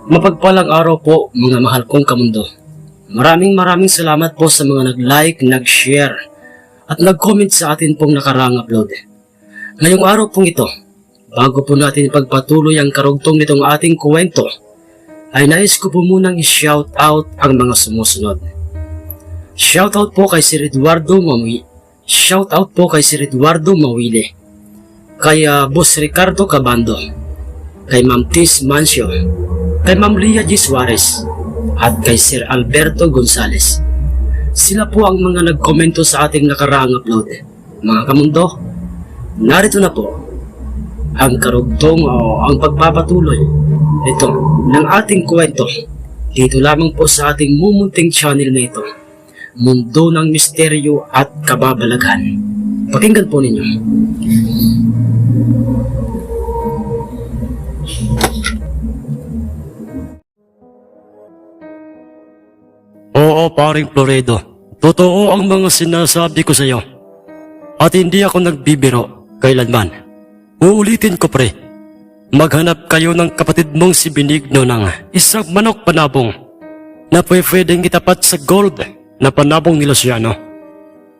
Mapagpalang araw po mga mahal kong kamundo. Maraming salamat po sa mga nag-like, nag-share at nag-comment sa atin pong nakaraang upload. Ngayong araw pong ito, bago po natin ipagpatuloy ang karugtong nitong ating kwento, ay nais ko po munang i-shout out ang mga sumusunod. Shout out po kay Sir Eduardo Mawili. Shout out po kay Sir Eduardo Mawili. Kay Boss Ricardo Cabando. Kay Ma'am Tis Mancio. Kay Ma'am Lia G. Suarez at kay Sir Alberto Gonzales. Sila po ang mga nagkomento sa ating nakaraang upload. Mga kamundo, narito na po ang karugtong o ang pagpapatuloy nito ng ating kwento dito lamang po sa ating mumunting channel na ito, Mundo ng Misteryo at Kababalaghan. Pakinggan po ninyo. Oo, paring Floredo. Totoo ang mga sinasabi ko sa iyo. At hindi ako nagbibiro kailanman. Uulitin ko pre. Maghanap kayo ng kapatid mong si Benigno ng isang manok panabong na pwedeng itapat sa gold na panabong ni Luciano.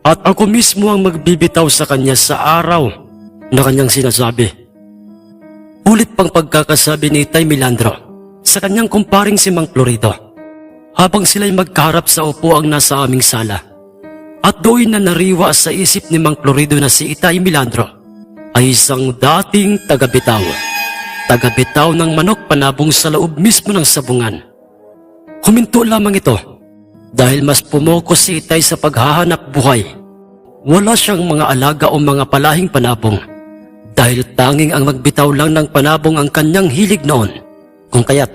At ako mismo ang magbibitaw sa kanya sa araw na kanyang sinasabi. Ulit pang pagkakasabi ni Tay Milandro sa kanyang kumparing si Mang Floredo. Habang sila'y magkaharap sa upuang nasa aming sala. At doon na nariwa sa isip ni Mang Floredo na si Itay Milandro ay isang dating tagabitaw. Tagabitaw ng manok panabong sa loob mismo ng sabungan. Huminto lamang ito dahil mas pumokos si Itay sa paghahanap buhay. Wala siyang mga alaga o mga palahing panabong dahil tanging ang magbitaw lang ng panabong ang kanyang hilig noon. Kung kaya't,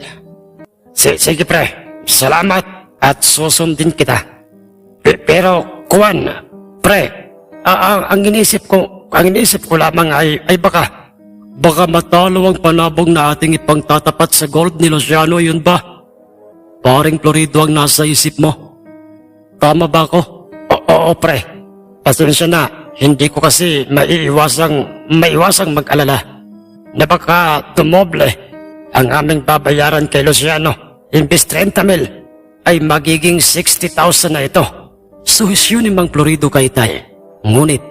sige pre. Salamat at susundin kita. Pero kuwan, pre, ang inisip ko lamang ay baka matalo ang panabong na ating ipangtatapat sa gold ni Luciano, yun ba? Paring Floredo ang nasa isip mo. Tama ba ako? Oo pre, pasensya na, hindi ko kasi maiwasang mag-alala na baka tumoble ang aming babayaran kay Luciano. Imbes 30,000 ay magiging 60,000 na ito. Suhisyon ni Mang Floredo kay Tay. Ngunit,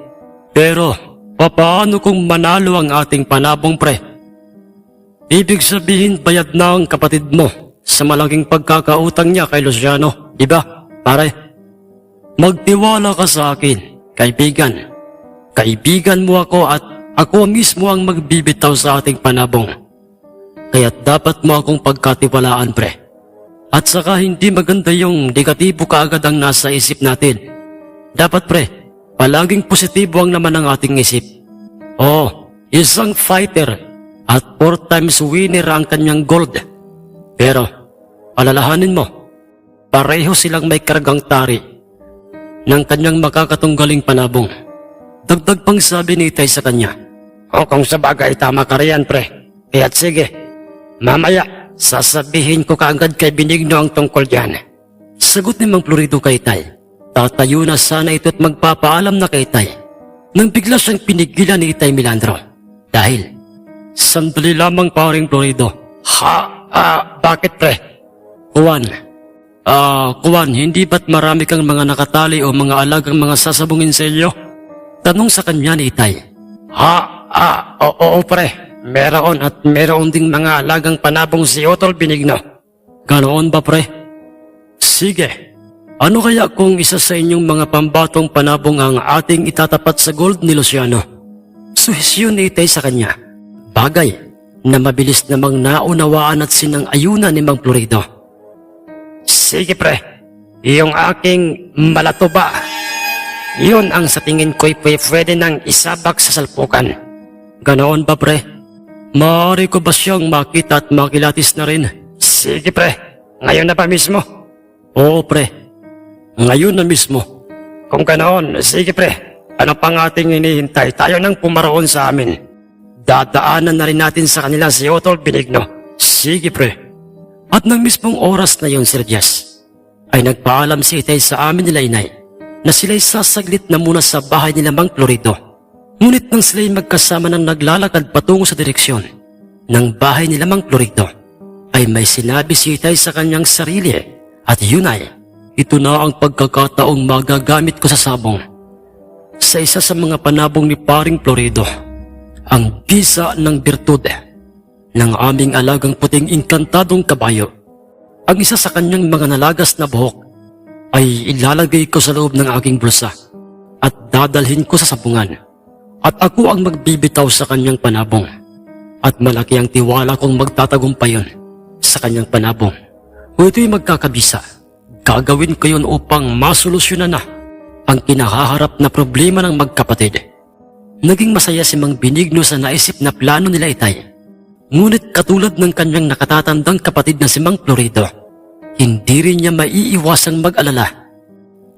pero papaano kung manalo ang ating panabong pre? Ibig sabihin bayad na ang kapatid mo sa malaking pagkakautang niya kay Luciano, di ba? Pare, magtiwala ka sa akin, kaibigan. Kaibigan mo ako at ako mismo ang magbibitaw sa ating panabong. Kaya't dapat mo akong pagkatiwalaan pre. At saka hindi maganda yung negatibo kaagad ang nasa isip natin. Dapat pre, palaging positibo ang naman ang ating isip. Isang fighter at 4 times winner ang kanyang gold. Pero, alalahanin mo, pareho silang may kargang tari ng kanyang makakatunggaling panabong. Dagdag pang sabi ni Itay sa kanya, kung sa bagay tama ka riyan pre, kaya't sige, mamaya, sasabihin ko kaagad kay Benigno ang tungkol diyan. Sagot ni Mang Floredo kay Tay. Tatayo na sana ito at magpapaalam na kay Tay. Nang bigla siyang pinigilan ni Itay Milandro. Dahil, sandali lamang paring Floredo. Bakit pre? Kuwan, hindi ba't marami kang mga nakatali o mga alagang mga sasabungin sa iyo? Tanong sa kanya ni Itay. Oo pre. Meron at meron ding mga alagang panabong si Otol Benigno. Ganoon ba pre? Sige. Ano kaya kung isa sa inyong mga pambatong panabong ang ating itatapat sa gold ni Luciano? Suhisyon ni Itay sa kanya. Bagay na mabilis namang naunawaan at sinang-ayunan ni Mang Floredo. Sige pre, yung aking malatuba. Yun ang sa tingin ko'y pwede nang isabak sa salpukan. Ganoon ba pre? Maaari ko ba siyang makita at makilatis na rin? Sige pre, ngayon na pa mismo? Oo pre, ngayon na mismo. Kung ganoon, sige pre, ano pang ating hinihintay? Tayo nang pumaroon sa amin. Dadaanan na rin natin sa kanila si Otol Benigno. Sige pre. At nang mismong oras na yon, Sir Diaz, ay nagpaalam si Itay sa amin nila Inay na sila'y sasaglit na muna sa bahay nila Mang Floredo. Ngunit nang sila'y magkasama ng naglalakad patungo sa direksyon ng bahay nila Mang Floredo, ay may sinabi si Itay sa kanyang sarili at yun ay, ito na ang pagkakataong magagamit ko sa sabong. Sa isa sa mga panabong ni Paring Florido, ang bisa ng birtud ng aming alagang puting inkantadong kabayo. Ang isa sa kanyang mga nalagas na buhok ay ilalagay ko sa loob ng aking bulsa at dadalhin ko sa sabungan. At ako ang magbibitaw sa kanyang panabong. At malaki ang tiwala kong magtatagumpay yun sa kanyang panabong. Kung ito'y magkakabisa, gagawin ko yun upang masolusyonan na ang kinahaharap na problema ng magkapatid. Naging masaya si Mang Benigno sa naisip na plano nila Itay. Ngunit katulad ng kanyang nakatatandang kapatid na si Mang Florido, hindi rin niya maiiwasang mag-alala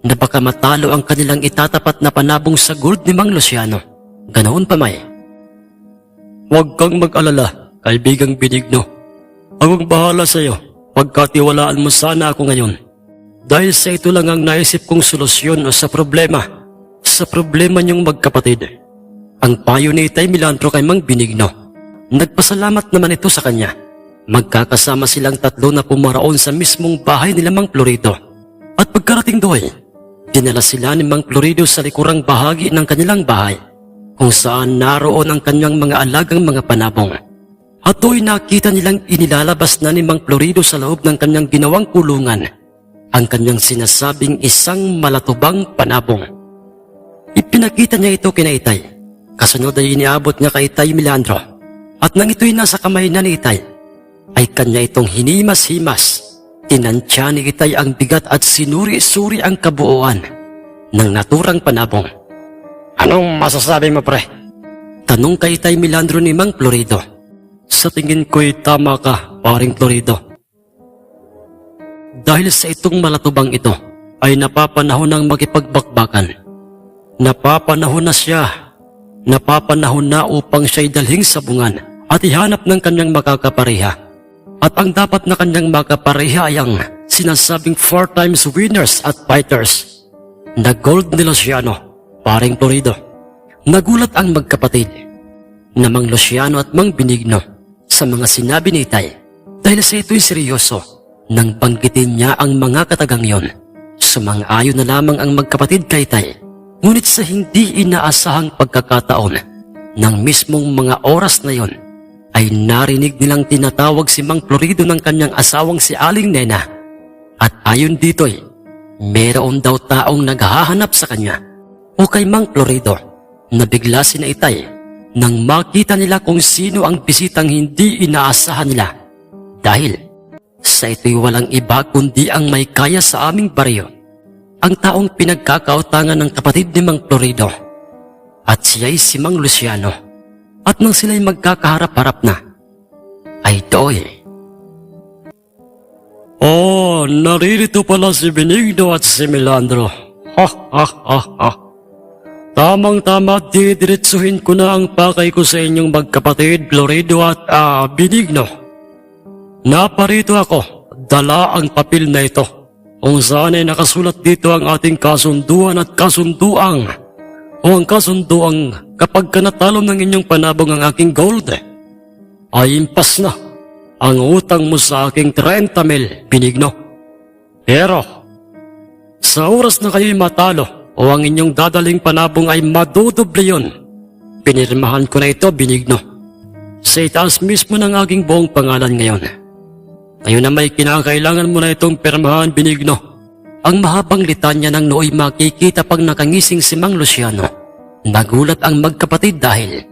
na baka matalo ang kanilang itatapat na panabong sa gold ni Mang Luciano. Ganoon pa may. Huwag kang mag-alala, kaibigang Benigno. Akong bahala sa iyo. Pagkatiwalaan mo sana ako ngayon. Dahil sa ito lang ang naisip kong solusyon sa problema niyong magkapatid. Ang payo ni Itay Milantro kay Mang Benigno. Nagpasalamat naman ito sa kanya. Magkakasama silang tatlo na pumaraon sa mismong bahay nila Mang Florido. At pagkarating doon, dinala sila ni Mang Florido sa likurang bahagi ng kanilang bahay, kung saan naroon ang kanyang mga alagang mga panabong. At doon nakita nilang inilalabas na ni Mang Florido sa loob ng kanyang ginawang kulungan ang kanyang sinasabing isang malatubang panabong. Ipinakita niya ito kina Itay. Kasunod ay iniabot niya kay Itay Milantro. At nang ito'y nasa kamay na ni Itay, ay kanya itong hinimas-himas. Tinansya ni Itay ang bigat at sinuri-suri ang kabuuan ng naturang panabong. Anong masasabi mo, pre? Tanong kay Itay Milantro ni Mang Florido. Sa tingin ko'y tama ka, Paring Florido. Dahil sa itong malatubang ito, ay napapanahon ng makipagbakbakan. Napapanahon na upang siya'y dalhing sabungan at ihanap ng kanyang makakapareha. At ang dapat na kanyang makapareha ay ang sinasabing 4 times winners at fighters na gold ni Luciano, Paring Florido. Nagulat ang magkapatid na Mang Luciano at Mang Benigno sa mga sinabi ni Itay dahil sa ito'y seryoso nang banggitin niya ang mga katagang yon. Sumang-ayon na lamang ang magkapatid kay Itay, ngunit sa hindi inaasahang pagkakataon ng mismong mga oras na yon ay narinig nilang tinatawag si Mang Florido ng kanyang asawang si Aling Nena. At ayon dito'y meron daw taong naghahanap sa kanya o kay Mang Florido. Nabigla si na Itay nang makita nila kung sino ang bisitang hindi inaasahan nila. Dahil sa ito'y walang iba kundi ang may kaya sa aming baryo, ang taong pinagkakautangan ng kapatid ni Mang Florido. At siya'y si Mang Luciano. At nang sila'y magkakaharap-harap na, ay doy. Oh, naririto pala si Benigno at si Milantro. Ha ha ha ha. Tamang-tama, didiretsuhin ko na ang pakay ko sa inyong magkapatid, Florido at Benigno. Naparito ako, dala ang papel na ito, kung saan ay nakasulat dito ang ating kasunduan at kasunduang o ang kasunduang kapag natalo ng inyong panabong ang aking gold, ay impas na ang utang mo sa aking 30 mil, Benigno. Pero, sa oras na kayo'y matalo o ang inyong dadaling panabong ay madudoble yun, pinirmahan ko na ito, Benigno. Sa itaas mismo ng aking buong pangalan ngayon. Ngayon na may kinakailangan mo na itong pirmahan, Benigno. Ang mahabang litanya ng nooy makikita pag nakangising si Mang Luciano. Nagulat ang magkapatid dahil,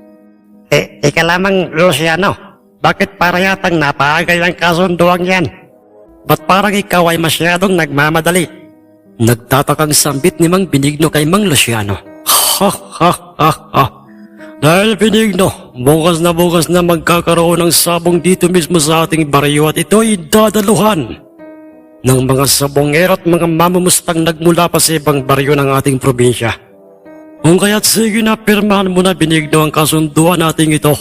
ika lamang, Luciano. Bakit para yatang napaagay ang kasunduang yan? Ba't parang ikaw ay masyadong nagmamadali? Nagtatakang sambit ni Mang Benigno kay Mang Luciano. Ha ha ha ha. Dahil Benigno, bukas na magkakaroon ng sabong dito mismo sa ating baryo at ito'y dadaluhan ng mga sabongero at mga mamamustang nagmula pa sa ibang baryo ng ating probinsya. Kung kaya't sige na, pirmahan mo na, Benigno, ang kasunduan nating ito.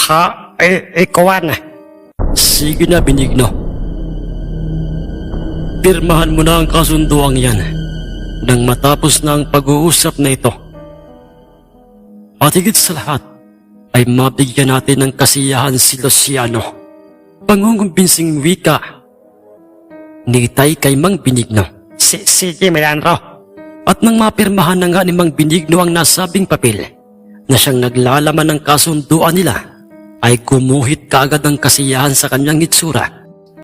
Ha? Ikawan. Sige na, Benigno. Pirmahan mo na ang kasunduang yan nang matapos na ang pag-uusap na ito. At higit sa lahat, ay mabigyan natin ng kasiyahan si Luciano pangungumbensing wika ni Itay kay Mang Benigno. Sige, Melandro. At nang mapirmahan na nga ni Mang Benigno ang nasabing papel na siyang naglalaman ng kasunduan nila, ay gumuhit kaagad ng kasiyahan sa kanyang hitsura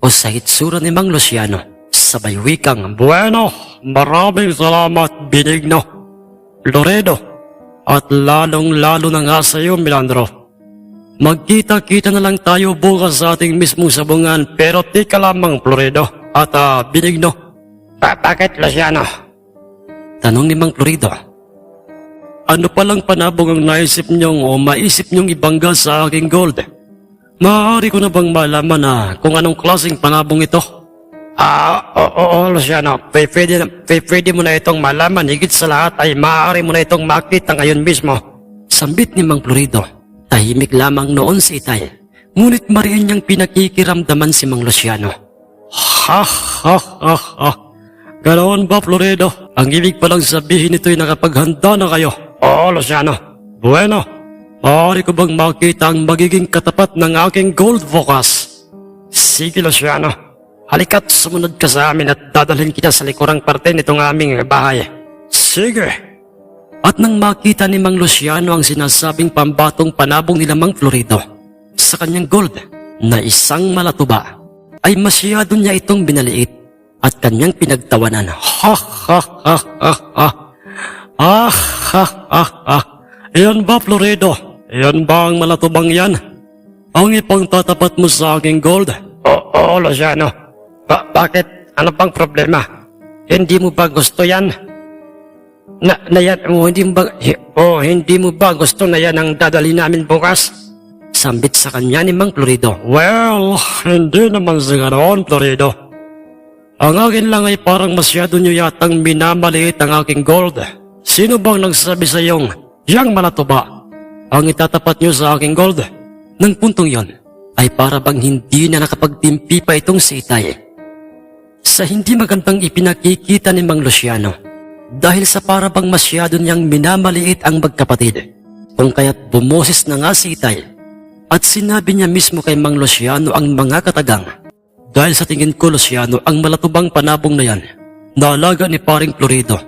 o sa hitsura ni Mang Luciano. Sabay wikang, "Bueno, maraming salamat, Benigno, Loredo, at lalong-lalo na nga sa iyo, Melandro. Magkita-kita na lang tayo bukas sa ating mismong sabungan, pero tika lamang, Loredo at Benigno." Bakit, Luciano? Tanong ni Mang Florido. Ano palang panabong ang naisip niyong o maisip niyong ibangga sa aking gold? Maaari ko na bang malaman kung anong klaseng panabong ito? Oo, Luciano. Pwede mo na itong malaman. Higit sa lahat ay maaari mo na itong makita ngayon mismo. Sambit ni Mang Florido. Tahimik lamang noon si Itay. Ngunit mariin niyang pinakikiramdaman si Mang Luciano. Ha. Ganoon ba, Florido? Ang ibig palang sabihin nito'y nakapaghanda na kayo. Oo, Luciano. Bueno, maaari ko bang makita ang magiging katapat ng aking gold bukas? Sige, Luciano. Halika't sumunod ka sa amin at dadalhin kita sa likurang parte nitong aming bahay. Sige. At nang makita ni Mang Luciano ang sinasabing pambatong panabong nila Mang Florido sa kanyang gold na isang malatuba, ay masyado niya itong binaliit at kanyang pinagtawanan. Iyan ba, Florido? Iyan ba ang malatubang yan? Ang ipang tatapat mo sa aking gold? Oo, Luciano. Bakit? Ano pang problema? Hindi mo ba gusto yan? Hindi mo ba gusto na yan ang dadali namin bukas? Sambit sa kanya ni Mang Florido. Well, hindi naman sa ganoon, Florido. Ang akin lang ay parang masyado nyo yatang minamaliit ang aking gold. Sino bang nagsabi sa iyong, yang malatuba ang itatapat nyo sa aking gold? Nang puntong yon, ay para bang hindi na nakapagtimpi pa itong si Itay sa hindi magandang ipinakikita ni Mang Luciano, dahil sa para bang masyado niyang minamaliit ang magkapatid. Kung kaya't bumoses na nga si Itay at sinabi niya mismo kay Mang Luciano ang mga katagang. Dahil sa tingin ko, Luciano, ang malatubang panabong na yan na alaga ni Paring Florido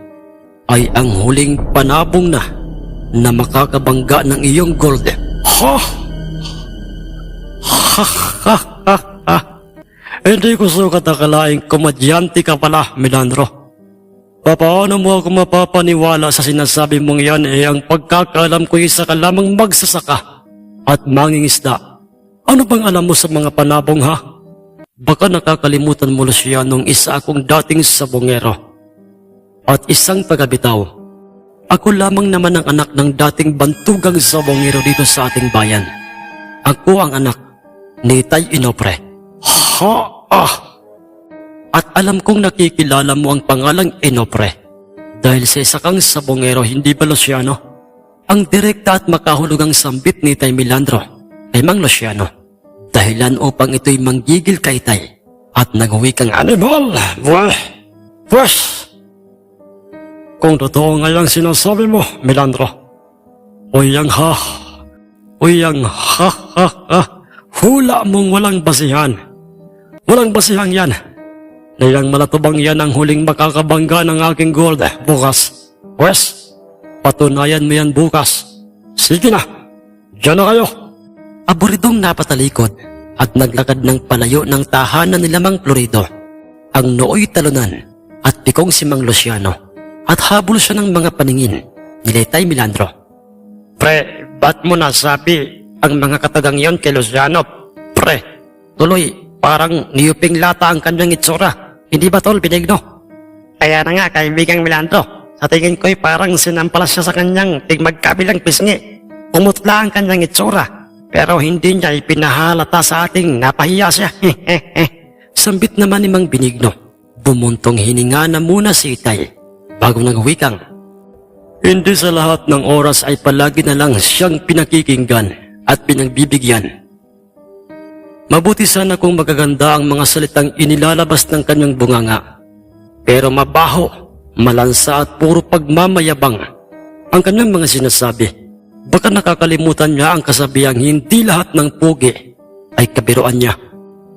ay ang huling panabong na makakabangga ng iyong gold. Hindi ko sukat akalaing komedyante ka pala, Melandro. Paano mo ako mapapaniwala sa sinasabi mong yan ang pagkakalam ko isa ka lamang magsasaka at mangingisda. Ano bang alam mo sa mga panabong, ha? Baka nakakalimutan mo, Luciano, isa akong dating sabongero at isang tagabitaw. Ako lamang naman ang anak ng dating bantugang sabongero dito sa ating bayan. Ako ang anak ni Itay Inopre. At alam kong nakikilala mo ang pangalang Inopre dahil sa isa kang sabongero, hindi ba, Luciano? Ang direkta at makahulugang sambit ni Itay Melandro kay Mang Luciano. Dahilan upang ito'y manggigil kay Itay at naghuwi kang animal. Pues, kung totoo nga yung sinasabi mo, Melandro, uyang hula mong walang basihan. Walang basihan yan. Dahil malatubang yan ang huling makakabangga ng aking gold bukas. Pues, patunayan mo yan bukas. Sige na, diyan na kayo. Aburidong napatalikod at naglakad ng palayo ng tahanan ni Mang Florido. Ang nooy talunan at pikong si Mang Luciano at habol siya ng mga paningin ni Itay Melandro. Pre, ba't mo nasabi ang mga katagang yon kay Luciano? Pre, tuloy, parang niyuping lata ang kanyang itsura. Hindi ba, Tol Benigno? Kaya na nga, kaibigang Melandro. Sa tingin ko'y parang sinampalas siya sa kanyang tigmagkabilang pisngi. Umutla ang kanyang itsura. Pero hindi niya ipinahalata sa ating napahiya siya. Sambit naman ni Mang Benigno. Bumuntong hininga na muna si Itay bago nagwikang, hindi sa lahat ng oras ay palagi na lang siyang pinakikinggan at pinagbibigyan. Mabuti sana kung magaganda ang mga salitang inilalabas ng kanyang bunganga. Pero mabaho, malansa at puro pagmamayabang ang kanyang mga sinasabi. Baka nakakalimutan niya ang kasabihang hindi lahat ng pugi ay kabiruan niya.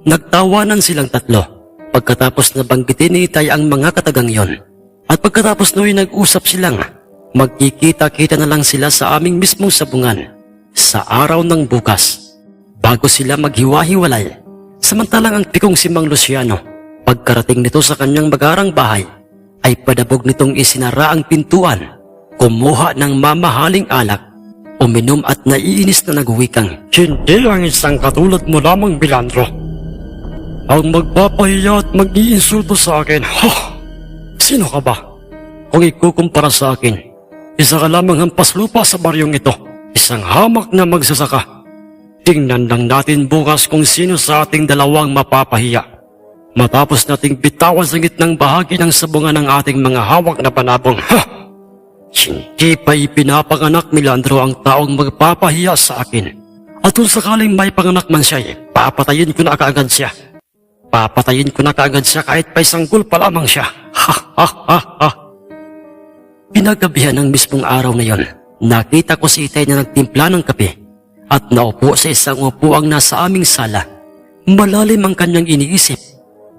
Nagtawanan silang tatlo pagkatapos na banggitin ni Itay ang mga katagang yon. At pagkatapos no'y nag-usap silang magkikita-kita na lang sila sa aming mismong sabungan sa araw ng bukas bago sila maghiwa-hiwalay. Samantalang ang pikong si Mang Luciano, pagkarating nito sa kanyang magarang bahay, ay padabog nitong isinara ang pintuan, kumuha ng mamahaling alak, uminom at naiinis na nagwikang, "Hindi ang isang katulad mo lamang, Bilandro ang magpapahiya at mag-iinsulto sa akin. Sino ka ba? Kung ikukumpara sa akin, isa ka lamang hampas lupa sa baryong ito, isang hamak na magsasaka. Tingnan lang natin bukas kung sino sa ating dalawang mapapahiya. Matapos nating bitawan sa gitnang bahagi ng sabungan ng ating mga hawak na panabong. Hindi pa ipinapanganak, Milandro, ang taong magpapahiya sa akin. At kung sakaling may panganak man siya, papatayin ko na kaagad siya. Papatayin ko na kaagad siya kahit pa isang gul pa lamang siya. Pinagabihan ng mismong araw na yon, nakita ko si Itay na nagtimpla ng kape at naupo sa isang upuang nasa aming sala. Malalim ang kanyang iniisip.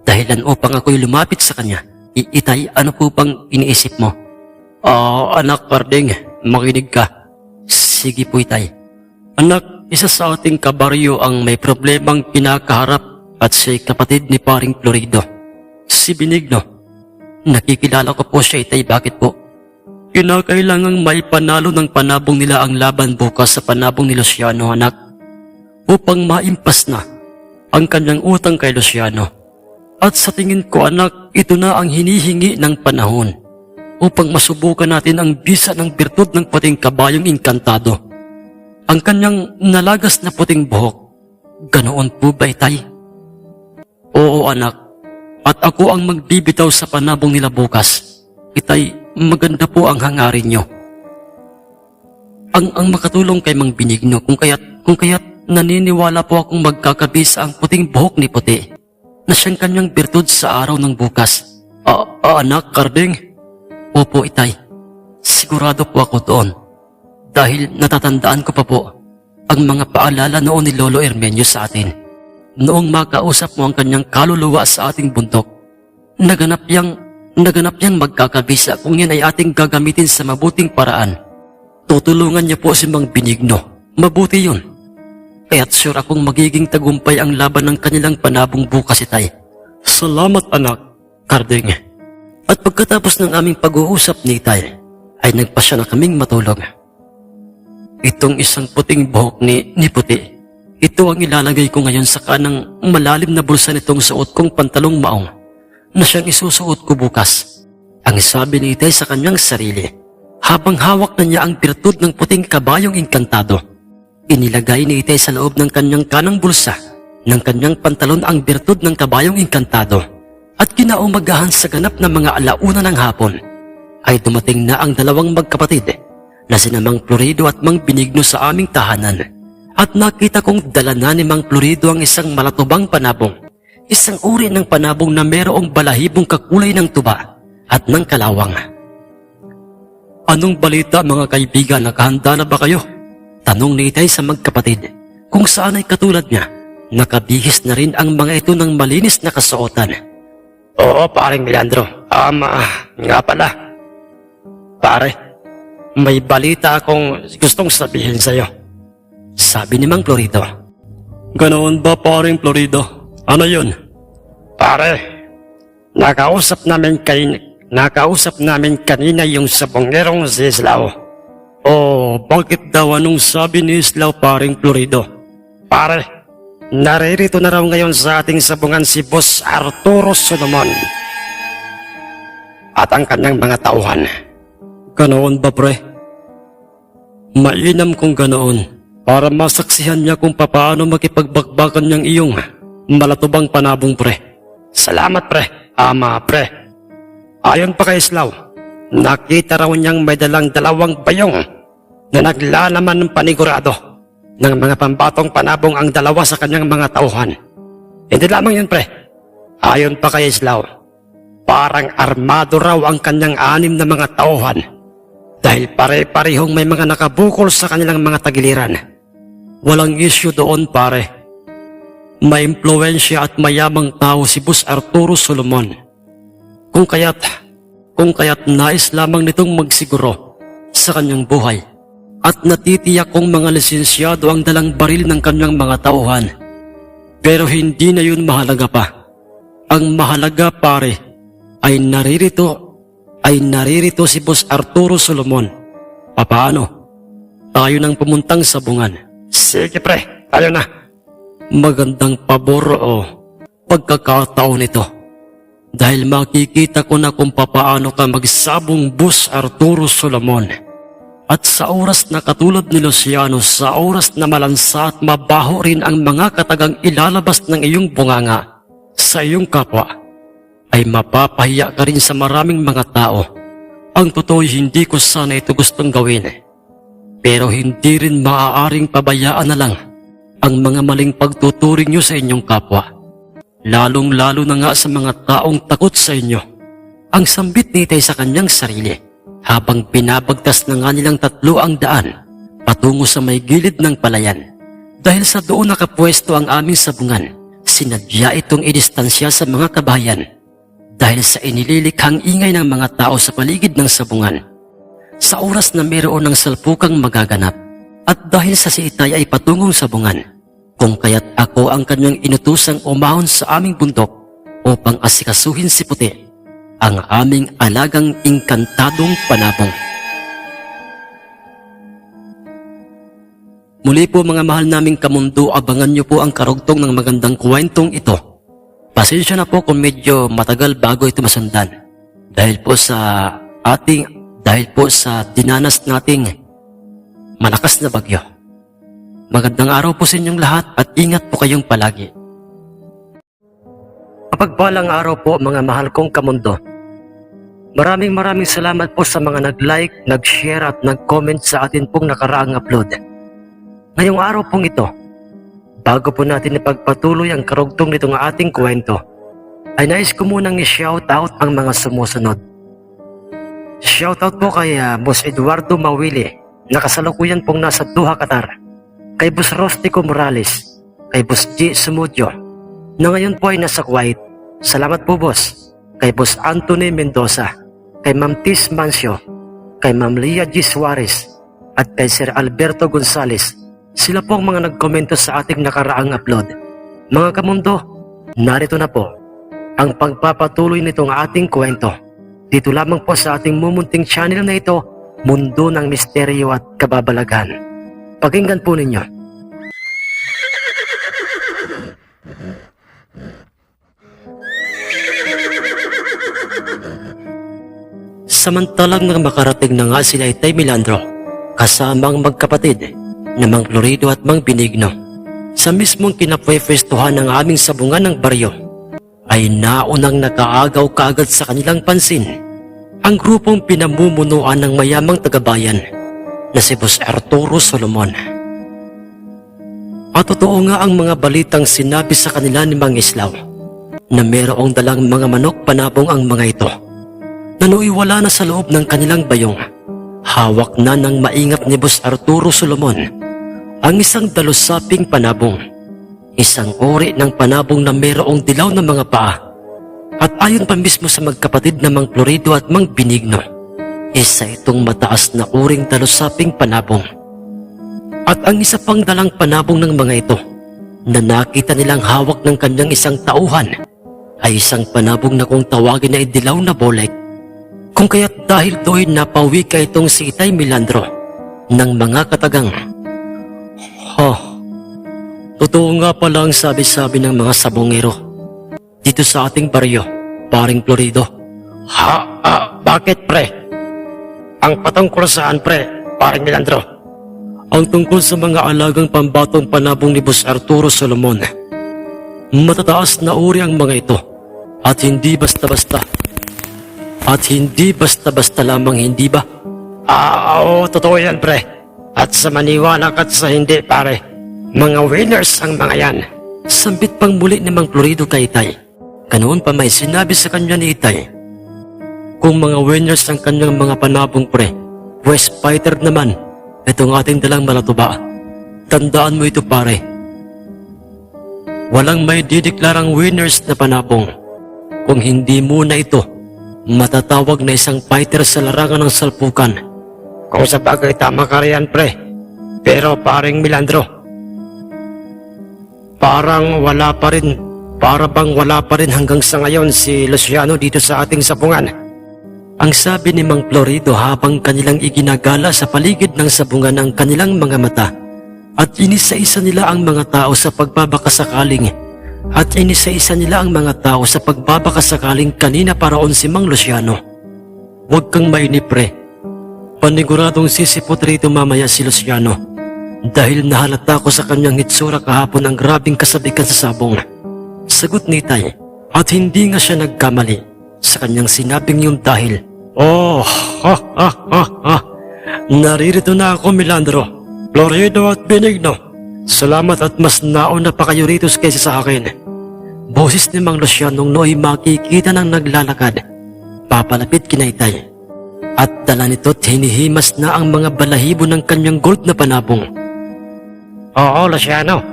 Dahilan upang ako'y lumapit sa kanya. Itay, ano po bang iniisip mo? Anak Karding, makinig ka. Sige po, Itay. Anak, isa sa ating kabaryo ang may problemang kinakaharap at siya'y kapatid ni Paring Florido, si Benigno. Nakikilala ko po siya, Itay. Bakit po? Kinakailangang may panalo ng panabong nila ang laban bukas sa panabong ni Luciano, anak, upang maimpas na ang kanyang utang kay Luciano. At sa tingin ko, anak, ito na ang hinihingi ng panahon upang masubukan natin ang bisa ng birtud ng puting kabayong inkantado, ang kanyang nalagas na puting buhok. Ganoon po ba, Itay? Oo, anak. At ako ang magbibitaw sa panabong nila bukas. Itay, maganda po ang hangarin nyo. Ang makatulong kay Mang Benigno, kung kaya't naniniwala po akong magkakabisa ang puting buhok ni Puti na siyang kanyang birtud sa araw ng bukas. Anak, Karding? Opo, Itay. Sigurado po ako doon. Dahil natatandaan ko pa po ang mga paalala noon ni Lolo Ermenio sa atin. Noong makausap mo ang kanyang kaluluwa sa ating bundok, naganap yang magkakabisa kung yan ay ating gagamitin sa mabuting paraan. Tutulungan niya po si Mang Benigno. Mabuti yun. Kaya't sure akong magiging tagumpay ang laban ng kanilang panabong bukas, Itay. Salamat, anak, Karding. At pagkatapos ng aming pag-uusap ni Itay, ay nagpasya na kaming matulog. Itong isang puting buhok ni Puti, ito ang ilalagay ko ngayon sa kanang malalim na bulsa nitong suot kong pantalong maong na siyang isusuot ko bukas. Ang sabi ni Itay sa kanyang sarili, habang hawak na niya ang birtud ng puting kabayong inkantado. Inilagay ni Itay sa loob ng kanyang kanang bulsa ng kanyang pantalon ang birtud ng kabayong inkantado. At kinaumagahan sa ganap na mga alauna ng hapon, ay dumating na ang dalawang magkapatid na sina Mang Florido at Mang Benigno sa aming tahanan. At nakita kong dala na ni Mang Florido ang isang malatubang panabong, isang uri ng panabong na merong balahibong kakulay ng tuba at ng kalawang. Anong balita, mga kaibigan? Nakahanda na ba kayo? Tanong ni Itay sa magkapatid, kung saan ay katulad niya, nakabihis na rin ang mga ito ng malinis na kasuotan. Oo, Paring Milandro. Nga pala. Pare, may balita akong gustong sabihin sa'yo. Sabi ni Mang Florido. Ganoon ba, Paring Florido? Ano yun? Pare, nakausap namin kanina yung sabongerong si Islao. Bakit daw? Anong sabi ni Islao, Paring Florido? Pare, naririto na raw ngayon sa ating sabungan si Boss Arturo Solomon at ang kanyang mga tauhan. Ganoon ba, pre? Mainam kung ganoon, para masaksihan niya kung papaano makipagbakbakan niyang iyong malatubang panabong, pre. Salamat, pre. Pre. Ayon pa kay Islao, nakita raw niyang may dalang dalawang bayong na naglalaman ng panigurado ng mga pambatong panabong ang dalawa sa kanyang mga tauhan. Hindi lamang yun, pre. Ayon pa kay Islao, parang armado raw ang kanyang 6 na mga tauhan dahil pare-parehong may mga nakabukol sa kanilang mga tagiliran. Walang issue doon, pare. Maimpluwensya at mayamang tao si Boss Arturo Solomon. Kung kaya't nais lamang nitong magsiguro sa kanyang buhay at natitiyak kong mga lisensyado ang dalang baril ng kanyang mga tauhan. Pero hindi na yun mahalaga pa. Ang mahalaga pare ay naririto si Boss Arturo Solomon. Papaano? Tayo nang pumuntang sa bungan. Sige pre, tayo na. Magandang pabor o pagkakataon ito. Dahil makikita ko na kung papaano ka magsabong Boss Arturo Solomon. At sa oras na katulad ni Luciano, sa oras na malansa at mabaho rin ang mga katagang ilalabas ng iyong bunganga sa iyong kapwa, ay mapapahiya ka rin sa maraming mga tao. Ang totoo hindi ko sana ito gustong gawin. Pero hindi rin maaaring pabayaan na lang ang mga maling pagtuturing nyo sa inyong kapwa. Lalong-lalo na nga sa mga taong takot sa inyo. Ang sambit ni Itay sa kanyang sarili habang pinabagtas na nga nilang tatlo ang daan patungo sa may gilid ng palayan. Dahil sa doon nakapwesto ang aming sabungan, sinadya itong idistansya sa mga kabayan dahil sa inililikhang ingay ng mga tao sa paligid ng sabungan. Sa oras na mayroon ng salpukang magaganap at dahil sa si Itay ay patungong sabungan, kung kaya't ako ang kanyang inutusang umahon sa aming bundok upang asikasuhin si Puti, ang aming alagang inkantadong panabong. Muli po mga mahal naming kamundo, abangan niyo po ang karugtong ng magandang kwentong ito. Pasensya na po kung medyo matagal bago ito masundan. Dahil po sa dinanas nating malakas na bagyo. Magandang araw po sa inyong lahat at ingat po kayong palagi. Mapagpalang araw po mga mahal kong kamundo. Maraming salamat po sa mga nag-like, nag-share at nag-comment sa atin pong nakaraang upload. Ngayong araw pong ito, bago po natin ipagpatuloy ang karugtong nitong ating kwento, ay nais ko munang i-shoutout ang mga sumusunod. Shoutout po kay Boss Eduardo Mawili, na kasalukuyan pong nasa Doha, Qatar. Kay Boss Rostico Morales, kay Boss G. Sumudio, na ngayon po ay nasa Kuwait. Salamat po boss. Kay Boss Anthony Mendoza, kay Ma'am Tis Mancio, kay Ma'am Lia G. Suarez, at kay Sir Alberto Gonzales. Sila po ang mga nagkomento sa ating nakaraang upload. Mga kamundo, narito na po ang pagpapatuloy nitong ating kwento. Dito lamang po sa ating mumunting channel na ito, Mundo ng Misteryo at Kababalaghan. Pakinggan po ninyo. Samantalang nang makarating na nga sila Itay Milandro, kasama ang magkapatid na Mang Florido at Mang Benigno, sa mismong kinapwepwestuhan ng aming sabungan ng baryo, ay naunang nakaagaw kaagad sa kanilang pansin ang grupong pinamumunuan ng mayamang tagabayan na si Boss Arturo Solomon. At totoo nga ang mga balitang sinabi sa kanila ni Mang Islaw na mayroong dalang mga manok panabong ang mga ito. Nanuiwala na sa loob ng kanilang bayong. Hawak na ng maingap ni Boss Arturo Solomon ang isang dalusaping panabong. Isang uri ng panabong na mayroong dilaw na mga paa. At ayon pa mismo sa magkapatid na Mang Florido at Mang Benigno, isa itong mataas na uring dalusaping panabong. At ang isa pang dalang panabong ng mga ito na nakita nilang hawak ng kanyang isang tauhan ay isang panabong na kung tawagin na dilaw na bolek. Kung kaya't dahil doon napawika itong si Itay Milandro ng mga katagang, totoo nga pala ang sabi-sabi ng mga sabongero dito sa ating baryo, paring Florido. Bakit pre? Ang patungkol saan pre, paring Milandro? Ang tungkol sa mga alagang pambatong panabong ni Boss Arturo Solomon. Matataas na uri ang mga ito at hindi basta-basta. At hindi basta-basta lamang, hindi ba? Oo, totoo yan pre. At sa maniwala at sa hindi pare, mga winners ang mga yan. Sambit pang muli ni Mang Florido kay Itay. Ganoon pa may sinabi sa kanya ni Itay, kung mga winners ang kanyang mga panabong pre, West Fighter naman, itong ating dalang malatuba. Tandaan mo ito pare. walang may dideklarang winners na panabong. Kung hindi muna ito, matatawag na isang fighter sa larangan ng salpukan. Kung sa bagay tama ka riyan, pre. Pero paring Milandro, para bang wala pa rin hanggang sa ngayon si Luciano dito sa ating sabungan. Ang sabi ni Mang Florido habang kanilang iginagala sa paligid ng sabungan ang kanilang mga mata. At inisa-isa nila ang mga tao sa pagbabakasakaling. Kanina paraon si Mang Luciano. Huwag kang mainip, pre. Paniguradong sisipot rito mamaya si Luciano. Dahil nahalata ko sa kanyang hitsura kahapon ang grabing kasabikan sa sabong. Sagot ni Tay. At hindi nga siya nagkamali sa kanyang sinabing yung dahil. Naririto na ako, Milandro, Florido at Benigno. Salamat at mas nauna pa kayo rito kaysa sa akin. Boses ni Mang Luciano nooy makikita ng naglalakad. Papalapit kina Itay. At dala nito't hinihimas na ang mga balahibo ng kanyang gold na panabong. Oo, Luciano.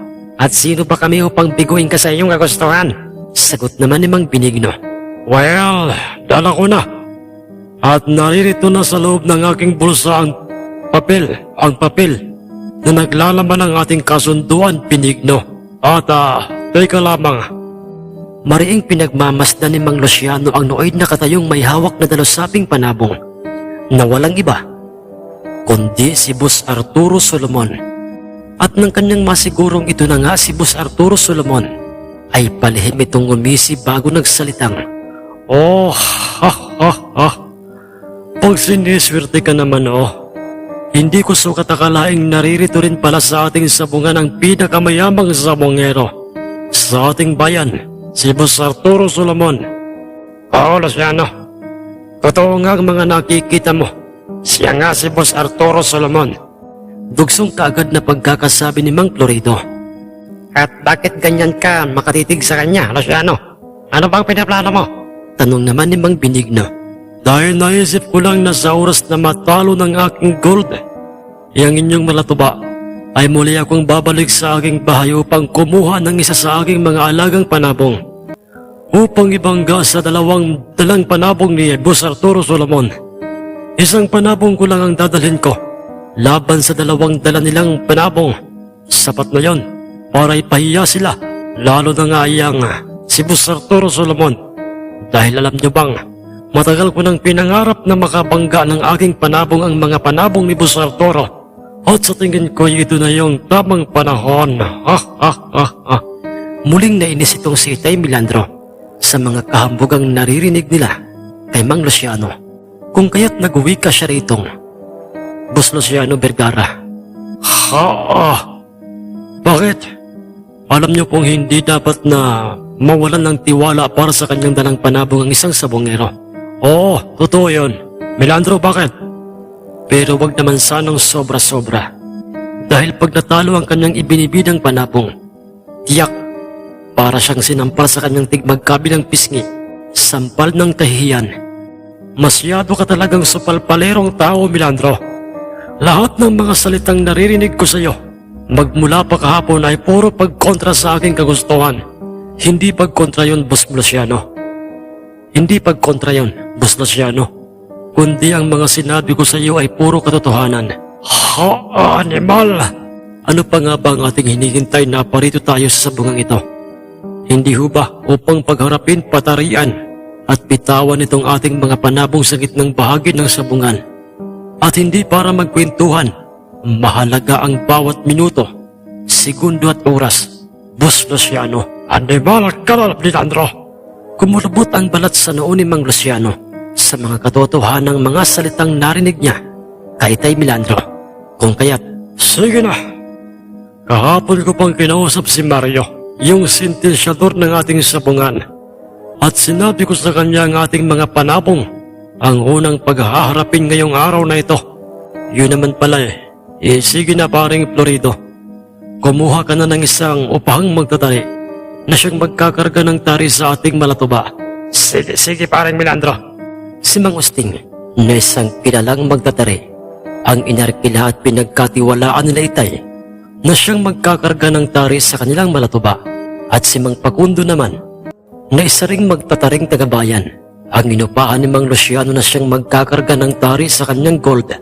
At sino ba kami upang biguin ka sa iyong kagustuhan? Sagot naman ni Mang Benigno. Well, dala ko na. At naririto na sa loob ng aking bulsa ang papel na naglalaman ng ating kasunduan, Benigno. At teka lamang. Mariing pinagmamasdan ni Mang Luciano ang nooy nakatayong may hawak na dalusaping panabong na walang iba kundi si Boss Arturo Solomon. At nang kanyang masigurong ito na nga si Boss Arturo Solomon, ay palihim itong umisi bago nagsalitang, Pag siniswerte ka naman, Hindi ko sukat akalaing naririto rin pala sa ating sabungan ang pinakamayamang sabongero sa ating bayan, si Boss Arturo Solomon. Oo, Luciano. Totoo nga ang mga nakikita mo. Siya nga si Boss Arturo Solomon. Dugsong kaagad na pagkakasabi ni Mang Florido. At bakit ganyan ka makatitig sa kanya, Luciano? Ano bang pinaplano mo? Tanong naman ni Mang Benigno. Dahil naisip ko lang na sa oras na matalo ng aking gold, ang inyong malatuba, ay muli akong babalik sa aking bahay upang kumuha ng isa sa aking mga alagang panabong. Upang ibangga sa dalang panabong ni Boss Arturo Solomon. Isang panabong ko lang ang dadalhin ko, laban sa 2 dala nilang panabong. Sapat na yon para ipahiya sila, lalo na nga iyang si Boss Arturo Solomon. Dahil alam nyo bang, matagal ko nang pinangarap na makabangga ng aking panabong ang mga panabong ni Boss Arturo. At sa tingin ko ito na yung tamang panahon. Muling nainis itong si Itay Milandro sa mga kahambugang naririnig nila kay Mang Luciano. Kung kaya't nag-uwi ka siya ritong, Boss Luciano Vergara. Bakit? Alam niyo pong hindi dapat na mawalan ng tiwala para sa kanyang dalang panabong ang isang sabongero. Oo, totoo yun. Milandro, bakit? Pero wag naman sanang sobra-sobra. Dahil pag natalo ang kanyang ibinibidang panabong, tiyak, para siyang sinampal sa kanyang tigmagkabilang pisngi, sampal ng kahihiyan. Masyado ka talagang supalpalerong tao, Milandro. Lahat ng mga salitang naririnig ko sa iyo, magmula pa kahapon ay puro pagkontra sa aking kagustuhan. Hindi pagkontra yun, Boss Luciano. Hindi pagkontra yun, Boss Luciano. Kundi ang mga sinabi ko sa iyo ay puro katotohanan. Animal! Ano pa nga ba ang ating hinihintay na parito tayo sa sabungang ito? Hindi ho ba upang pagharapin, patarian at bitawan itong ating mga panabong sa gitnang bahagi ng sabungan? At hindi para magkwentuhan, mahalaga ang bawat minuto, segundo at oras. Boss Luciano, animal ka na, Milandro! Kumulubot ang balat sa noo ni Mang Luciano sa mga katotohanang mga salitang narinig niya kay Tay Milandro. Kung kaya't, sige na. Kahapon ko pang kinausap si Mario, yung sintensyador ng ating sabungan. At sinabi ko sa kanya ang ating mga panabong, ang unang paghaharapin ngayong araw na ito. Yun naman pala sige na paring Florido. Kumuha ka na ng isang upahang magtatari na siyang magkakarga ng tari sa ating malatuba. Sige paring Milandro. Si Mang Usting na isang kilalang magtatari ang inarkila at pinagkatiwalaan nila Itay na siyang magkakarga ng tari sa kanilang malatuba At si Mang Pakundo naman, na isa ring magtataring tagabayan, ang inupahan ni Mang Luciano na siyang magkakarga ng tari sa kanyang gold.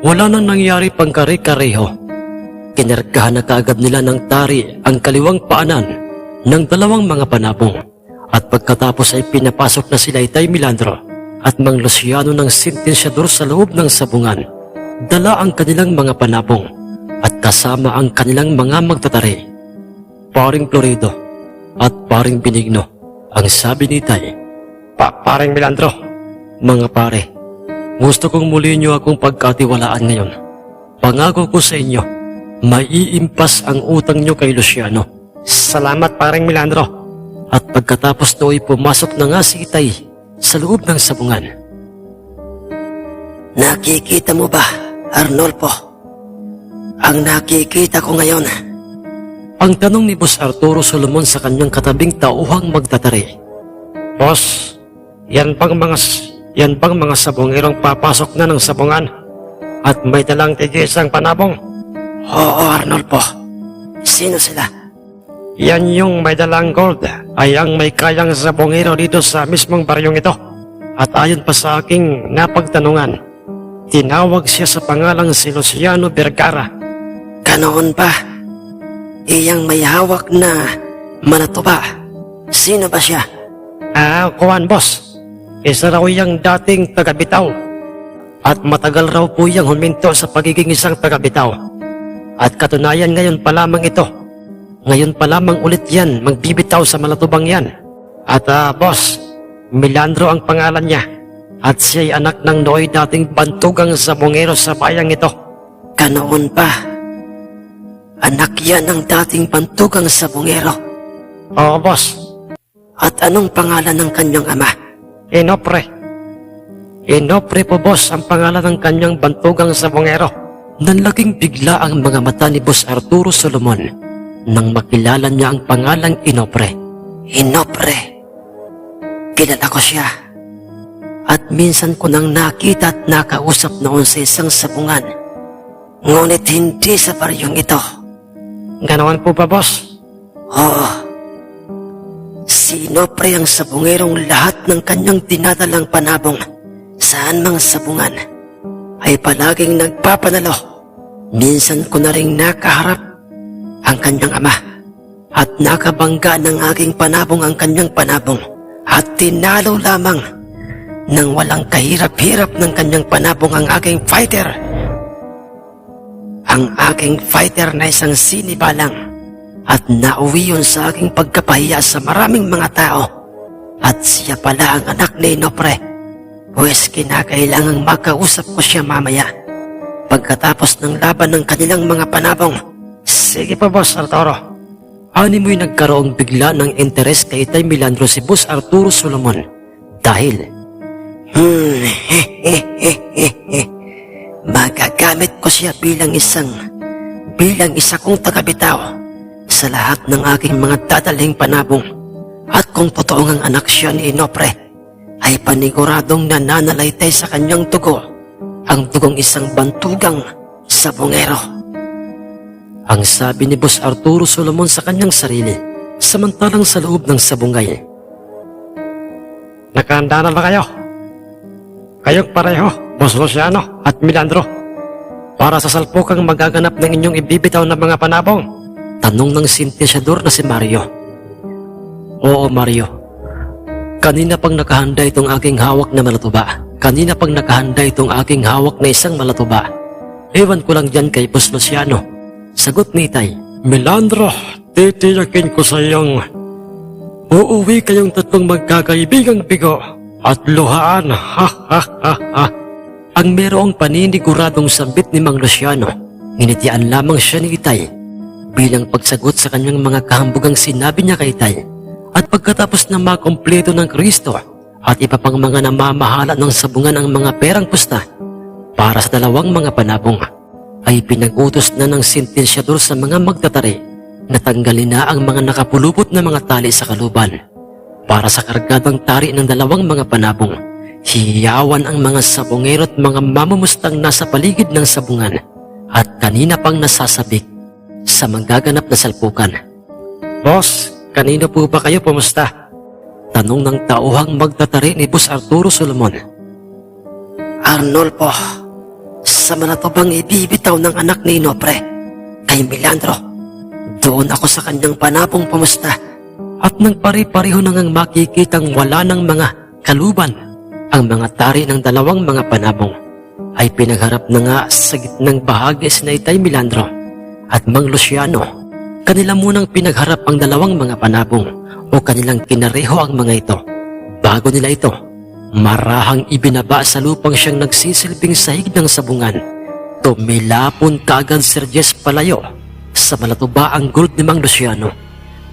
Wala nang nangyari pang kare-kareho. Kinargahan na kaagad nila ng tari ang kaliwang paanan ng dalawang mga panabong. At pagkatapos ay pinapasok na sila Itay Milandro at Mang Luciano ng sentensyador sa loob ng sabungan. Dala ang kanilang mga panabong at kasama ang kanilang mga magtatari. Paring Florido at Paring Benigno, ang sabi ni Itay. Paring Milandro, mga pare, gusto kong muli niyo akong pagkatiwalaan ngayon. Pangako ko sa inyo, maiimpas ang utang niyo kay Luciano. Salamat, Paring Milandro. At pagkatapos na ay pumasok na nga si Itay sa loob ng sabungan. Nakikita mo ba, Arnolfo? Ang nakikita ko ngayon. Ang tanong ni Boss Arturo Solomon sa kanyang katabing tauhang magtatari. Boss, yan bang mga sabongerong papasok na ng sabungan at may dalang tig-isang panabong? Oo, Arnolfo. Sino sila? Yan yung may dalang gold ay ang may kayang sabongero dito sa mismong baryong ito. At ayon pa sa aking napagtanungan, tinawag siya sa pangalang si Luciano Vergara. Ganoon ba? Iyang may hawak na manatuba. Sino ba siya? Kuwan, boss. Isa raw yung dating taga-Bitaw. At matagal raw po yung huminto sa pagiging isang taga-Bitaw. At katunayan ngayon pa lamang ito. Ngayon pa lamang ulit yan magbibitaw sa malatubang yan. At boss, Milandro ang pangalan niya. At siya'y anak ng nooy dating bantugang sabongero sa bayang ito. Ganoon ba? Anak yan ng dating bantugang sabongero. Oo, boss. At anong pangalan ng kanyang ama? Inopre. Inopre po, boss, ang pangalan ng kanyang bantugang sabongero. Nanlaging bigla ang mga mata ni Boss Arturo Solomon nang makilala niya ang pangalang Inopre. Inopre. Kilala ko siya. At minsan ko nang nakita at nakausap noon sa isang sabungan. Ngunit hindi sa baryong ito. Ganoon po ba, boss? Oo. Si Inopre ang sabungerong lahat ng kanyang dinadalang panabong saan mang sabungan ay palaging nagpapanalo. Minsan ko na ring nakaharap ang kanyang ama at nakabangga ng aking panabong ang kanyang panabong at tinalo lamang nang walang kahirap-hirap ng kanyang panabong ang aking fighter. Ang aking fighter na isang sinibalang at nauwi yun sa aking pagkapahiya sa maraming mga tao. At siya pala ang anak ni Inopre. Pues kinakailangang makausap ko siya mamaya pagkatapos ng laban ng kanilang mga panabong. Sige pa, Boss Arturo. Ani mo'y nagkaroong bigla ng interes kay Itay Milandro si Boss Arturo Solomon dahil magagamit ko siya bilang isa kong taga-Bitaw sa lahat ng aking mga dadaling panabong. At kung totoong ang anak siya ni Inopre, ay paniguradong nananalaytay sa kanyang dugo ang dugong isang bantugang sabongero. Ang sabi ni Boss Arturo Solomon sa kanyang sarili, samantalang sa loob ng sabungay. Nakahanda na ba kayo? Kayong pareho, Boss Luciano at Milandro, para sa salpukang magaganap ng inyong ibibitaw na mga panabong? Tanong ng sentensyador na si Mario. Oo, Mario. Kanina pang nakahanda itong aking hawak na malatuba. Kanina pang nakahanda itong aking hawak na isang malatuba. Ewan ko lang dyan kay Boss Luciano. Sagot ni Itay. Milandro, titiyakin ko sa iyong uuwi kayong tatlong magkakaibigang bigo at luhaan. Ha ha ha ha. Ang merong paniniguradong sambit ni Mang Luciano, nginitian lamang siya ni Itay bilang pagsagot sa kanyang mga kahambugang sinabi niya kay Itay. At pagkatapos na makompleto ng Kristo at iba pang mga namamahala ng sabungan ang mga perang pusta para sa dalawang mga panabong, ay pinag-utos na ng sentensyador sa mga magtatari na tanggalin na ang mga nakapulupot na mga tali sa kaluban. Para sa kargadang tari ng dalawang mga panabong, hiyawan ang mga sabongero at mga mamumustang nasa paligid ng sabungan at kanina pang nasasabik sa magaganap na salpukan. Boss, Kanino po ba kayo pumusta? Tanong ng tauhang magtatari ni Boss Arturo Solomon. Arnolfo, sa malatubang ibibitaw ng anak ni Inopre, kay Milandro. Doon ako sa kanyang panabong pumusta. At nang pari-pareho nang ang makikitang wala ng mga kaluban, ang mga tari ng dalawang mga panabong ay pinagharap na nga sa gitnang bahagi si Itay Milandro at Mang Luciano. Kanila munang pinagharap ang dalawang mga panabong o kanilang kinareho ang mga ito. Bago nila ito, marahang ibinaba sa lupang siyang nagsisilbing sahig ng sabungan. Tumilapon kaagad si Jess palayo sa malatuba ang gold ni Mang Luciano.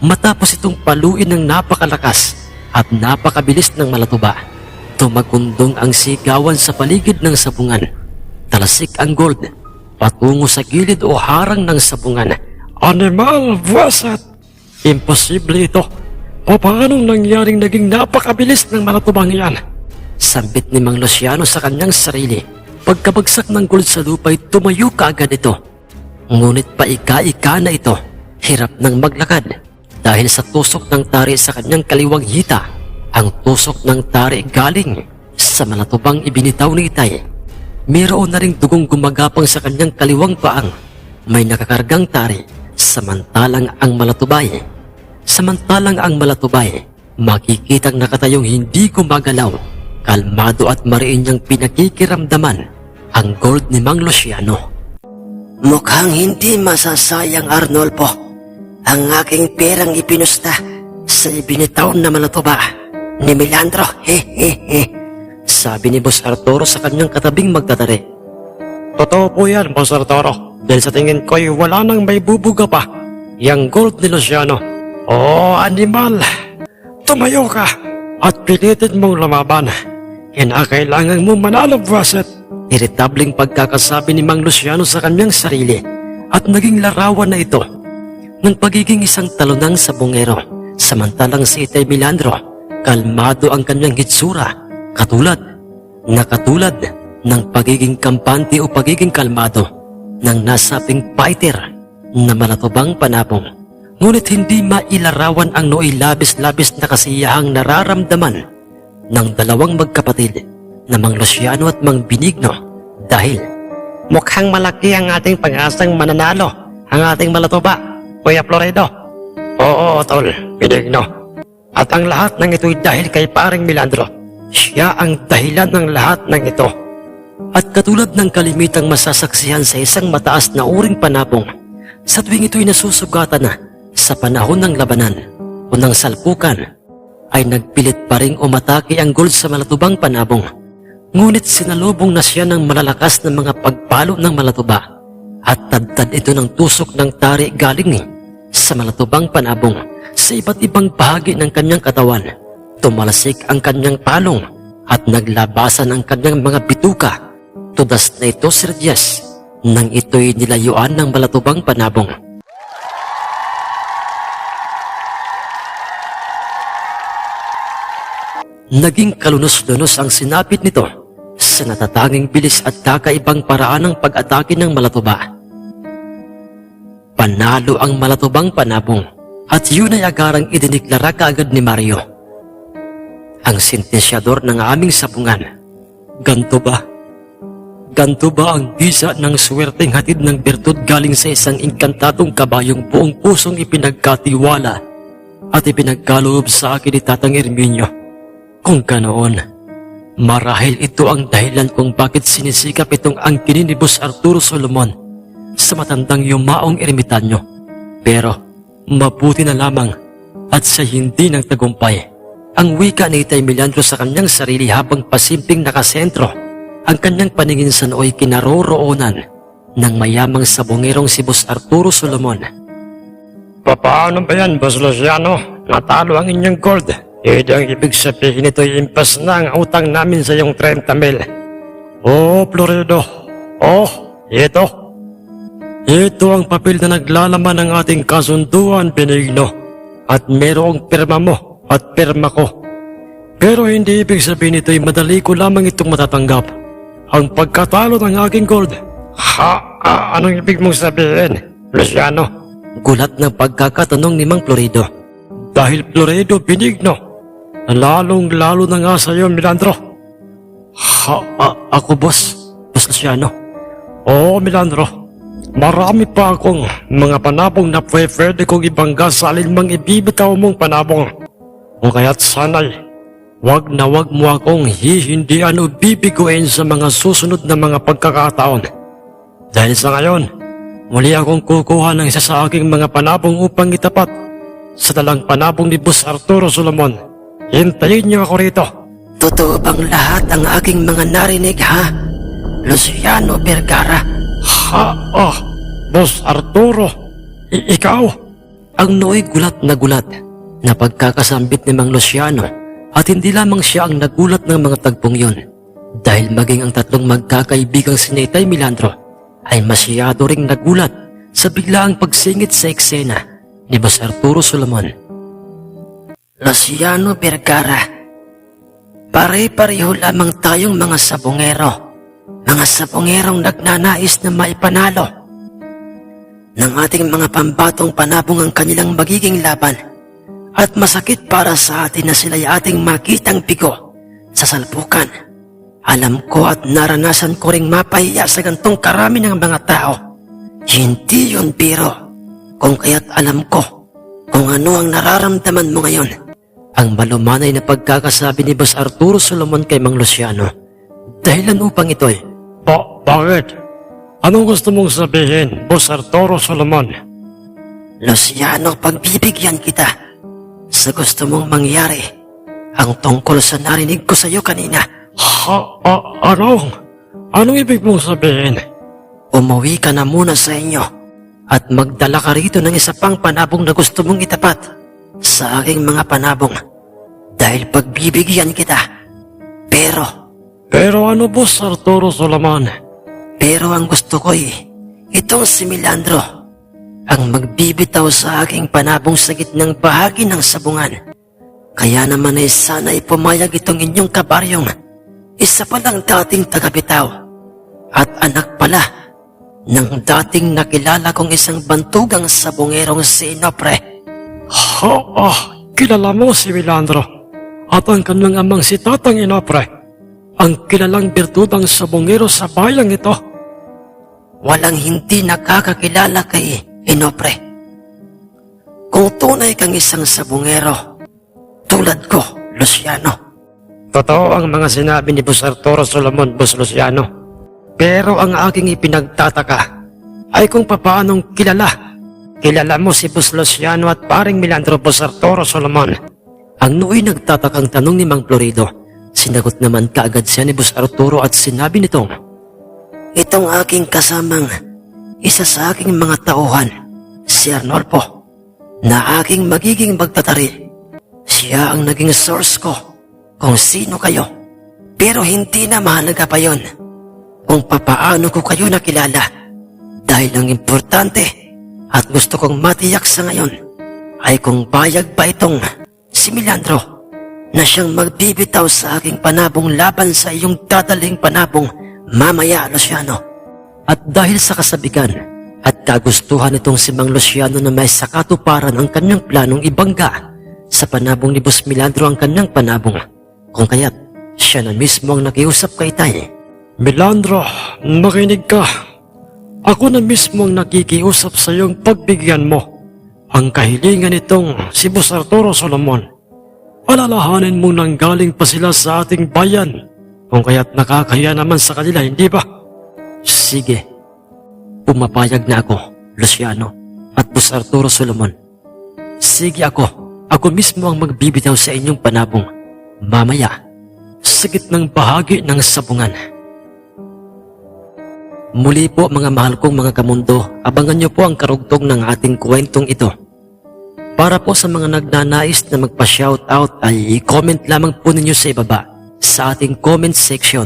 Matapos itong paluin ng napakalakas at napakabilis ng malatuba, tumagundong ang sigawan sa paligid ng sabungan. Talasik ang gold patungo sa gilid o harang ng sabungan. Animal, buwasat! Imposible ito. O paanong nangyaring naging napakabilis ng malatubang iyan? Sambit ni Mang Luciano sa kanyang sarili. Pagkabagsak ng gold sa lupa ay tumayo kaagad ito. Ngunit paika-ika na ito, hirap ng maglakad dahil sa tusok ng tari sa kanyang kaliwang hita. Ang tusok ng tari galing sa malatubang ibinitaw ni Itay. Mayroon na ring dugong gumagapang sa kanyang kaliwang paang. May nakakargang tari, samantalang ang malatubay, makikitang nakatayong hindi gumagalaw. Kalmado at mariin niyang pinakikiramdaman ang gold ni Mang Luciano. Mukhang hindi masasayang, Arnolfo, ang aking perang ipinusta sa ibinitaw na malatuba ni Milandro. Sabi ni Boss Arturo sa kanyang katabing magtatari. Totoo po yan, Boss Arturo. Dahil sa tingin ko'y wala nang may bubuga pa yang gold ni Luciano. Oh, animal! Tumayo ka at pilitin mong lumaban. Kinakailangan mo manalo, Buwaset. Iritabling pagkakasabi ni Mang Luciano sa kanyang sarili at naging larawan na ito ng pagiging isang talonang sabongero. Samantalang si Itay Milandro, kalmado ang kanyang hitsura, katulad ng pagiging kampante o pagiging kalmado ng nasabing fighter na malatubang panabong. Ngunit hindi mailarawan ang nooy labis-labis na kasiyahang nararamdaman ng dalawang magkapatid na Mang Luciano at Mang Benigno dahil mukhang malaki ang ating pag-asang mananalo ang ating malatuba, Kuya Florido. Oo, Tol, Benigno. At ang lahat ng ito'y dahil kay paring Milandro. Siya ang dahilan ng lahat ng ito. At katulad ng kalimitang masasaksihan sa isang mataas na uring panabong, sa tuwing ito'y nasusugatan na sa panahon ng labanan o ng salpukan, ay nagpilit pa ring umatake ang gold sa malatubang panabong. Ngunit sinalubong na siya ng malalakas na mga pagpalo ng malatuba at tadtad ito ng tusok ng tari galing sa malatubang panabong sa iba't ibang bahagi ng kanyang katawan. Tumalasik ang kanyang palong at naglabasan ang kanyang mga bituka. Tudas na ito, Sir Jess, nang ito'y nilayuan ng malatubang panabong. Naging kalunos-lunos ang sinapit nito sa natatanging bilis at kakaibang paraan ng pag-atake ng malatuba. Panalo ang malatubang panabong at yun ay agarang idiniklara kaagad ni Mario, ang sentensyador ng aming sabungan. Ganto ba ang bisa ng swerteng hatid ng bertud galing sa isang inkantadong kabayong buong pusong ipinagkatiwala at ipinagkaloob sa akin ni Tatang Herminio? Kung ganoon, marahil ito ang dahilan kung bakit sinisikap itong angkinin ni Boss Arturo Solomon sa matandang yumaong ermitanyo. Pero mabuti na lamang at sa hindi ng tagumpay ang wika ni Itay Milandro sa kanyang sarili habang pasimping nakasentro ang kanyang paningin sa nooy kinaroroonan ng mayamang sabongerong si Boss Arturo Solomon. Paano ba yan, Boss Luciano? Natalo ang inyong gold. Hindi ang ibig sabihin nito impas na ang utang namin sa iyong 30 mil. Oh, Florido. Oh, ito. Ito ang papel na naglalaman ng ating kasunduan, Benigno. At merong pirma mo at pirma ko. Pero hindi ibig sabihin nito'y madali ko lamang itong matatanggap. Ang pagkatalo ng aking gold. Anong ibig mong sabihin, Luciano? Gulat ng pagkakatanong ni Mang Florido. Dahil Floredo Benigno, lalong-lalo na nga sa iyo, Milandro. Ako, boss? Boss Luciano? Oo, Milandro. Marami pa akong mga panabong na pwede kong ibangga sa alinmang ibibitaw mong panabong. O kaya't sana'y wag na wag mo akong hihindihan o bibiguin sa mga susunod na mga pagkakataon. Dahil sa ngayon, muli akong kukuha ng isa sa aking mga panabong upang itapat sa dalang panabong ni Boss Arturo Solomon. Hintayin niyo ako rito. Totoo bang lahat ang aking mga narinig, ha? Luciano Vergara? Boss Arturo, ikaw? Ang nooy gulat na pagkakasambit ni Mang Luciano, at hindi lamang siya ang nagulat ng mga tagpong yun. Dahil maging ang tatlong magkakaibigang si Itay Milandro ay masyado ring nagulat sa biglaang pagsingit sa eksena ni Boss Arturo Solomon. Luciano Vergara, pare-pareho lamang tayong mga sabongero. Mga sabongerong nagnanais na maipanalo ng ating mga pambatong panabong ang kanilang magiging laban. At masakit para sa atin na sila'y ating makitang bigo sa salpukan. Alam ko at naranasan ko ring mapahiya sa gantong karami ng mga tao. Hindi yun biro, kung kaya't alam ko kung ano ang nararamdaman mo ngayon. Ang malumanay na pagkakasabi ni Boss Arturo Solomon kay Mang Luciano. Dahilan upang ito'y, Bakit? Anong gusto mong sabihin, Boss Arturo Solomon? Luciano, pagbibigyan kita sa gusto mong mangyari ang tungkol sa narinig ko sa iyo kanina. Anong ibig mong sabihin? Umuwi ka na muna sa inyo at magdala ka rito ng isa pang panabong na gusto mong itapat sa aking mga panabong dahil pagbibigyan kita. Pero ano, Boss Arturo Solomon? Pero ang gusto ko'y itong si Milandro ang magbibitaw sa aking panabong sa gitnang bahagi ng sabungan. Kaya naman ay sana'y pumayag itong inyong kabaryong isa palang dating tagabitaw at anak pala ng dating nakilala kong isang bantugang sabungerong si Inopre. Kilala mo si Milandro at ang kanyang amang si Tatang Inopre, ang kilalang birtudang sabongero sa bayang ito. Walang hindi nakakakilala kay Inopre. Kung tunay kang isang sabongero, tulad ko, Luciano. Totoo ang mga sinabi ni Boss Arturo Solomon, Boss Luciano. Pero ang aking ipinagtataka ay kung papaanong kilala mo si Boss Luciano at paring Milandro, Boss Arturo Solomon. Ang nooy nagtatakang tanong ni Mang Florido. Sinagot naman kaagad siya ni Boss Arturo at sinabi nitong, itong aking kasamang isa sa aking mga tauhan, si Arnolfo, na aking magiging magtatari. Siya ang naging source ko kung sino kayo. Pero hindi na mahalaga pa yon kung papaano ko kayo nakilala. Dahil ang importante at gusto kong matiyak sa ngayon ay kung bayag ba itong si Milandro na siyang magbibitaw sa aking panabong laban sa iyong dadaling panabong mamaya, Luciano. At dahil sa kasabikan at kagustuhan nitong si Mang Luciano na may sakatuparan ang kanyang planong ibangga sa panabong ni Boss Milandro ang kanyang panabong, kung kaya't siya na mismo ang nakiusap kay Tay. Milandro, makinig ka. Ako na mismo ang nakikiusap sa iyong pagbigyan mo ang kahilingan nitong si Boss Arturo Solomon. Alalahanin mong nanggaling pa sila sa ating bayan, kung kaya't nakakaya naman sa kanila, hindi ba? Sige, pumapayag na ako, Luciano at Boss Arturo Solomon. Sige ako mismo ang magbibitaw sa inyong panabong mamaya sa gitnang bahagi ng sabungan. Muli po mga mahal kong mga kamundo, abangan niyo po ang karugtong ng ating kwentong ito. Para po sa mga nagnanais na magpa-shoutout ay i-comment lamang po ninyo sa ibaba sa ating comment section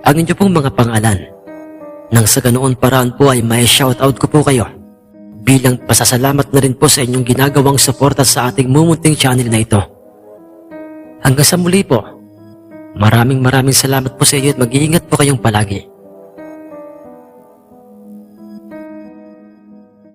ang inyo pong mga pangalan. Nang sa ganoon paraan po ay may shoutout ko po kayo bilang pasasalamat na rin po sa inyong ginagawang suporta sa ating mumunting channel na ito. Hanggang sa muli po, maraming salamat po sa iyo at mag-iingat po kayong palagi.